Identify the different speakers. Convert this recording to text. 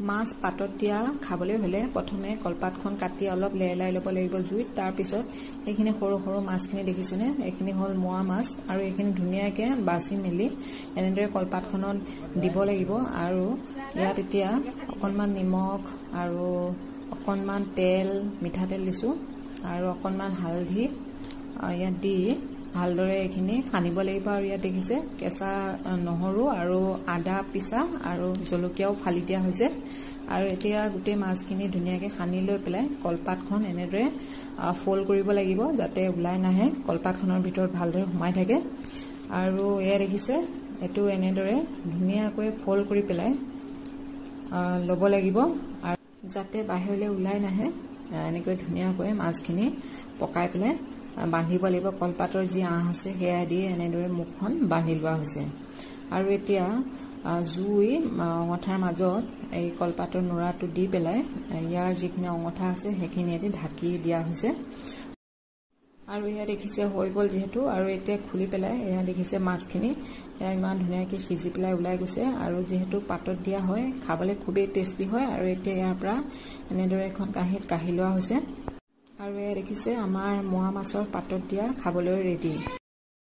Speaker 1: মাছ পাতত দিয়া খাবলৈ হলে প্ৰথমে কলপাতখন কাটি অলপ লেৰেলাই ল'ব লাগিব জুইত। তাৰ পিছত এইখিনি সৰু সৰু মাছখিনি দেখিছেনে, এইখিনি হ'ল মোৱা মাছ আৰু এইখিনি ধুনীয়াকৈ বাছি মেলি এনেদৰে কলপাতখনত দিব লাগিব। আৰু ইয়াত এতিয়া অকণমান নিমখ আৰু অকণমান তেল, মিঠাতেল দিছোঁ আৰু অকণমান হালধি ইয়াত দি ভালদৰে এইখিনি সানিব লাগিব। আৰু ইয়াত দেখিছে কেঁচা নহৰু আৰু আদা পিছা আৰু জলকীয়াও ফালি দিয়া হৈছে। আৰু এতিয়া গোটেই মাছখিনি ধুনীয়াকৈ সানি লৈ পেলাই কলপাতখন এনেদৰে ফোল্ড কৰিব লাগিব যাতে ওলাই নাহে, কলপাতখনৰ ভিতৰত ভালদৰে সোমাই থাকে। আৰু এয়া দেখিছে এইটো এনেদৰে ধুনীয়াকৈ ফোল্ড কৰি পেলাই ল'ব লাগিব আৰু যাতে বাহিৰলৈ ওলাই নাহে। এনেকৈ ধুনীয়াকৈ মাছখিনি পকাই পেলাই বান্ধিব লাগিব। কলপাতৰ যি আঁহ আছে সেয়া দি এনেদৰে মুখখন বান্ধি লোৱা হৈছে। আৰু এতিয়া জুই অঙঠাৰ মাজত এই কলপাতৰ নোৰাটো দি পেলাই ইয়াৰ যিখিনি অঙঠা আছে সেইখিনিয়েদি ঢাকি দিয়া হৈছে। আৰু এয়া দেখিছে হৈ গ'ল যিহেতু, আৰু এতিয়া খুলি পেলাই এয়া দেখিছে মাছখিনি এয়া ইমান ধুনীয়াকৈ সিজি পেলাই ওলাই গৈছে। আৰু যিহেতু পাতত দিয়া হয় খাবলৈ খুবেই টেষ্টি হয়। আৰু এতিয়া ইয়াৰ পৰা এনেদৰে এখন কাঁহীত কাঢ়ি লোৱা হৈছে। আৰু এয়া দেখিছে আমাৰ মোৱা মাছৰ পাতত দিয়া খাবলৈ ৰেডি।